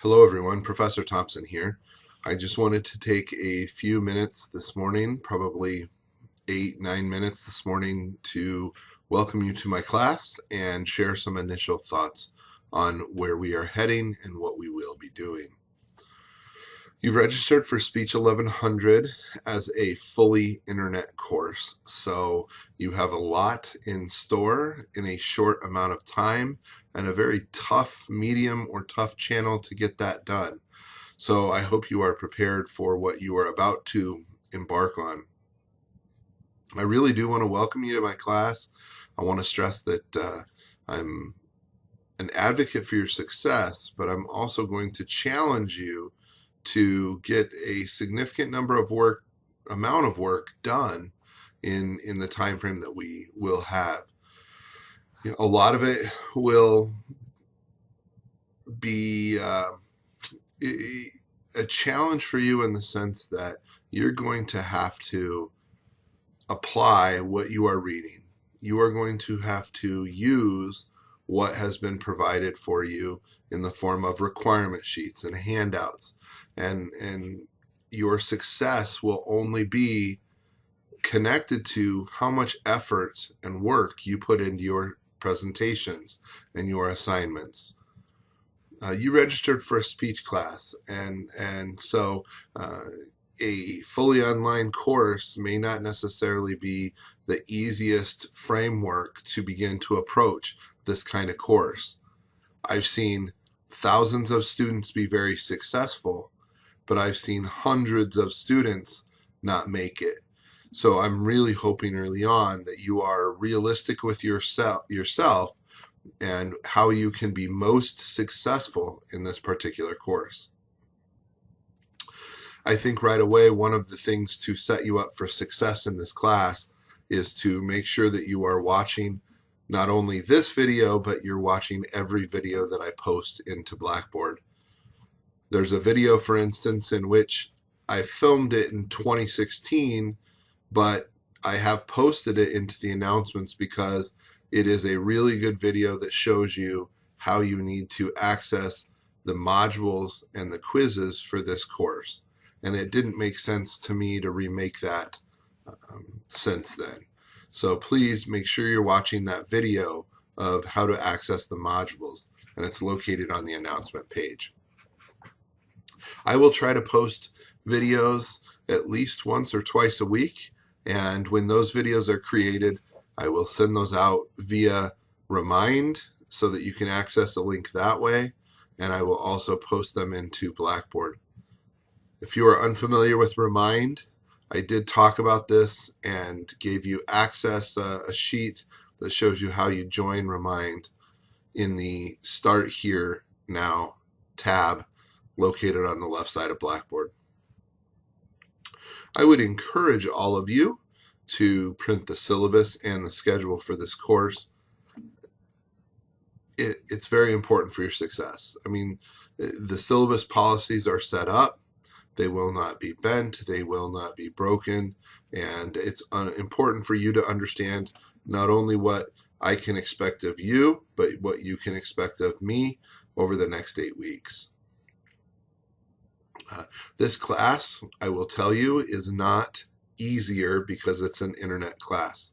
Hello everyone, Professor Thompson here. I just wanted to take a few minutes this morning, probably 8, 9 minutes this morning, to welcome you to my class and share some initial thoughts on where we are heading and what we will be doing. You've registered for Speech 1100 as a fully internet course, so you have a lot in store in a short amount of time and a very tough medium or tough channel to get that done. So I hope you are prepared for what you are about to embark on. I really do want to welcome you to my class. I want to stress that I'm an advocate for your success, but I'm also going to challenge you to get a significant amount of work done in the time frame that we will have. A lot of it will be a challenge for you in the sense that you're going to have to apply what you are reading. You are going to have to use what has been provided for you in the form of requirement sheets and handouts, and your success will only be connected to how much effort and work you put into your presentations and your assignments. You registered for a speech class, and so a fully online course may not necessarily be the easiest framework to begin to approach this kind of course. I've seen thousands of students be very successful, but I've seen hundreds of students not make it. So I'm really hoping early on that you are realistic with yourself and how you can be most successful in this particular course. I think right away one of the things to set you up for success in this class is to make sure that you are watching not only this video, but you're watching every video that I post into Blackboard. There's a video, for instance, in which I filmed it in 2016, but I have posted it into the announcements because it is a really good video that shows you how you need to access the modules and the quizzes for this course. And it didn't make sense to me to remake that since then. So please make sure you're watching that video of how to access the modules, and it's located on the announcement page. I will try to post videos at least once or twice a week, and when those videos are created, I will send those out via Remind so that you can access the link that way, and I will also post them into Blackboard. If you are unfamiliar with Remind, I did talk about this and gave you access a sheet that shows you how you join Remind in the Start Here Now tab located on the left side of Blackboard. I would encourage all of you to print the syllabus and the schedule for this course. It's very important for your success. I mean, the syllabus policies are set up. They will not be bent, they will not be broken, and it's important for you to understand not only what I can expect of you, but what you can expect of me over the next 8 weeks. This class, I will tell you, is not easier because it's an internet class.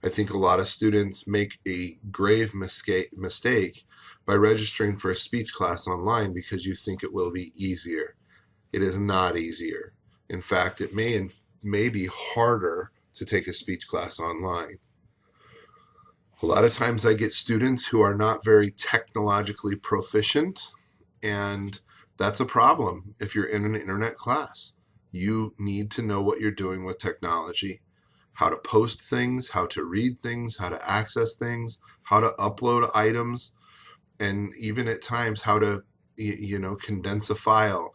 I think a lot of students make a grave mistake by registering for a speech class online because you think it will be easier. It is not easier. In fact, it may be harder to take a speech class online. A lot of times I get students who are not very technologically proficient, and that's a problem if you're in an internet class. You need to know what you're doing with technology, how to post things, how to read things, how to access things, how to upload items, and even at times how to condense a file,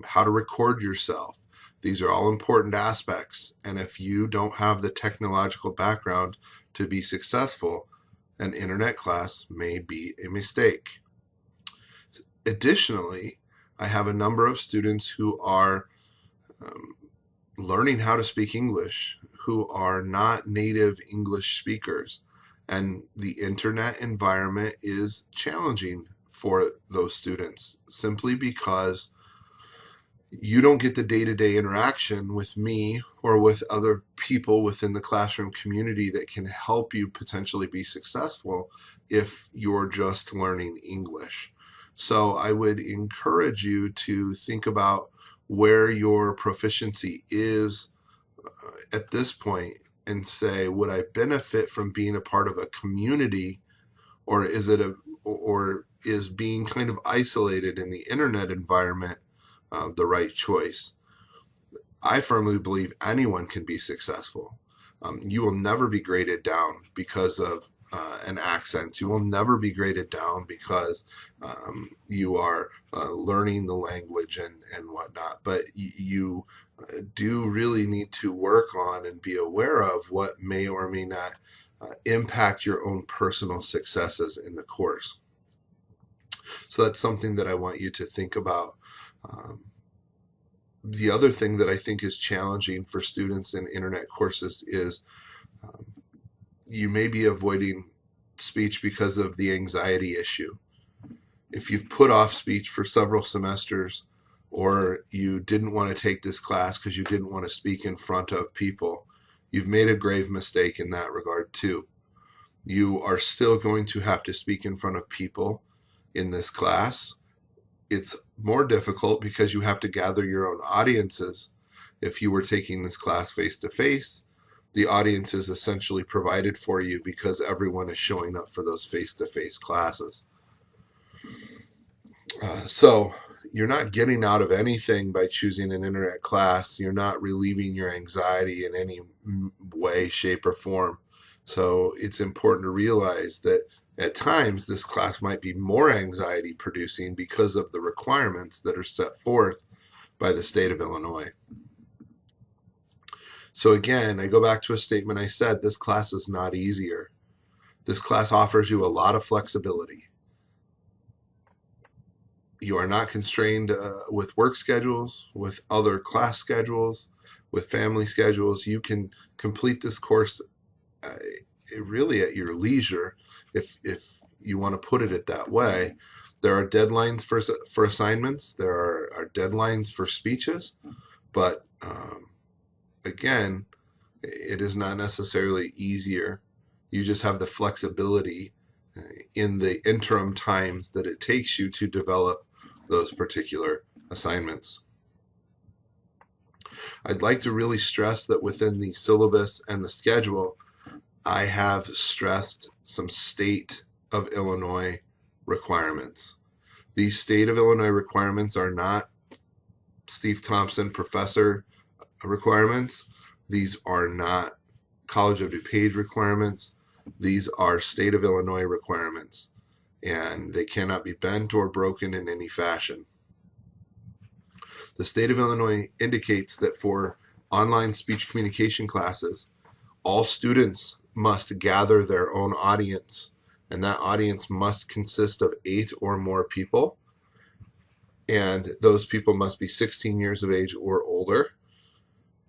how to record yourself. These are all important aspects, and if you don't have the technological background to be successful, an internet class may be a mistake. Additionally, I have a number of students who are learning how to speak English, who are not native English speakers, and the internet environment is challenging for those students, simply because you don't get the day-to-day interaction with me or with other people within the classroom community that can help you potentially be successful if you're just learning English. So I would encourage you to think about where your proficiency is at this point and say, would I benefit from being a part of a community, or is being kind of isolated in the internet environment the right choice? I firmly believe anyone can be successful. You will never be graded down because of an accent. You will never be graded down because you are learning the language and whatnot. But you do really need to work on and be aware of what may or may not impact your own personal successes in the course. So that's something that I want you to think about. The other thing that I think is challenging for students in internet courses is you may be avoiding speech because of the anxiety issue. If you've put off speech for several semesters, or you didn't want to take this class because you didn't want to speak in front of people, you've made a grave mistake in that regard too. You are still going to have to speak in front of people in this class. It's more difficult because you have to gather your own audiences. If you were taking this class face-to-face, the audience is essentially provided for you because everyone is showing up for those face-to-face classes. So you're not getting out of anything by choosing an internet class. You're not relieving your anxiety in any way, shape, or form. So it's important to realize that at times this class might be more anxiety producing because of the requirements that are set forth by the state of Illinois. So again, I go back to a statement I said, this class is not easier. This class offers you a lot of flexibility. You are not constrained with work schedules, with other class schedules, with family schedules. You can complete this course really at your leisure, if you want to put it that way. There are deadlines for assignments. There are deadlines for speeches, but again, it is not necessarily easier. You just have the flexibility in the interim times that it takes you to develop those particular assignments. I'd like to really stress that within the syllabus and the schedule, I have stressed some state of Illinois requirements. These state of Illinois requirements are not Steve Thompson professor requirements. These are not College of DuPage requirements. These are state of Illinois requirements, and they cannot be bent or broken in any fashion. The state of Illinois indicates that for online speech communication classes, all students must gather their own audience, and that audience must consist of 8 or more people, and those people must be 16 years of age or older.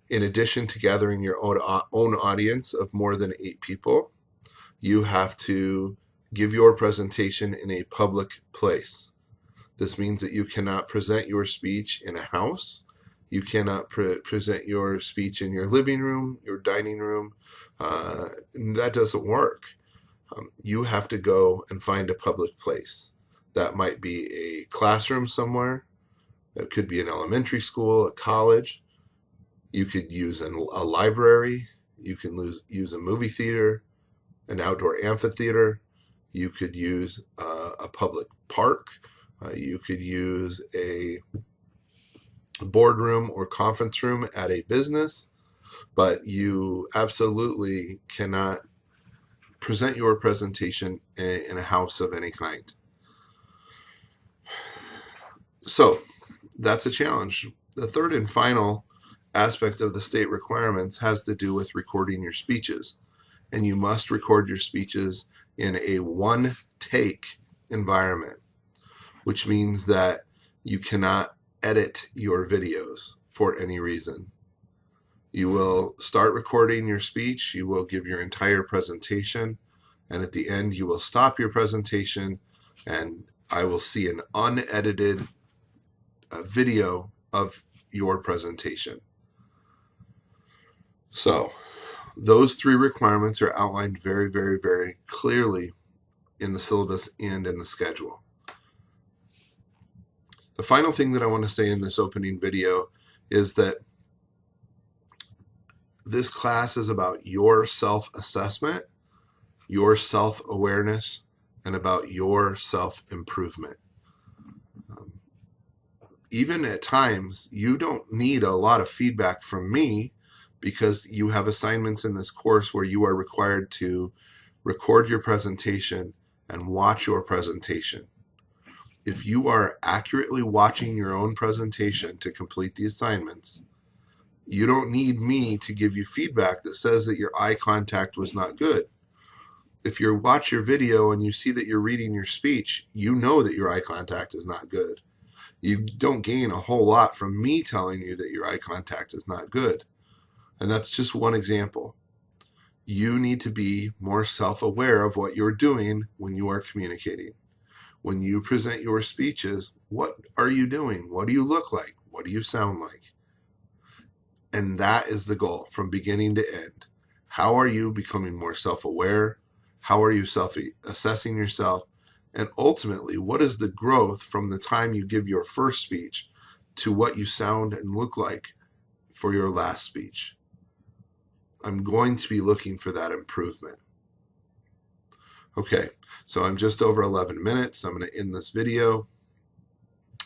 In addition to gathering your own audience of more than 8 people, you have to give your presentation in a public place. This means that you cannot present your speech in a house. You cannot present your speech in your living room, your dining room. That doesn't work. You have to go and find a public place. That might be a classroom somewhere. It could be an elementary school, a college. You could use a library. You can use a movie theater, an outdoor amphitheater. You could use a public park. You could use a boardroom or conference room at a business, but you absolutely cannot present your presentation in a house of any kind. So that's a challenge. The third and final aspect of the state requirements has to do with recording your speeches. And you must record your speeches in a one-take environment, which means that you cannot edit your videos for any reason. You will start recording your speech, you will give your entire presentation, and at the end you will stop your presentation and I will see an unedited video of your presentation. So those 3 requirements are outlined very, very, very clearly in the syllabus and in the schedule. The final thing that I want to say in this opening video is that this class is about your self-assessment, your self-awareness, and about your self-improvement. Even at times, you don't need a lot of feedback from me because you have assignments in this course where you are required to record your presentation and watch your presentation. If you are accurately watching your own presentation to complete the assignments, you don't need me to give you feedback that says that your eye contact was not good. If you watch your video and you see that you're reading your speech, you know that your eye contact is not good. You don't gain a whole lot from me telling you that your eye contact is not good. And that's just one example. You need to be more self-aware of what you're doing when you are communicating. When you present your speeches, what are you doing? What do you look like? What do you sound like? And that is the goal from beginning to end. How are you becoming more self-aware? How are you self-assessing yourself? And ultimately, what is the growth from the time you give your first speech to what you sound and look like for your last speech? I'm going to be looking for that improvement. Okay, so I'm just over 11 minutes. I'm going to end this video.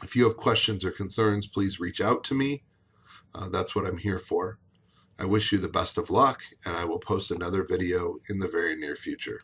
If you have questions or concerns, please reach out to me. That's what I'm here for. I wish you the best of luck, and I will post another video in the very near future.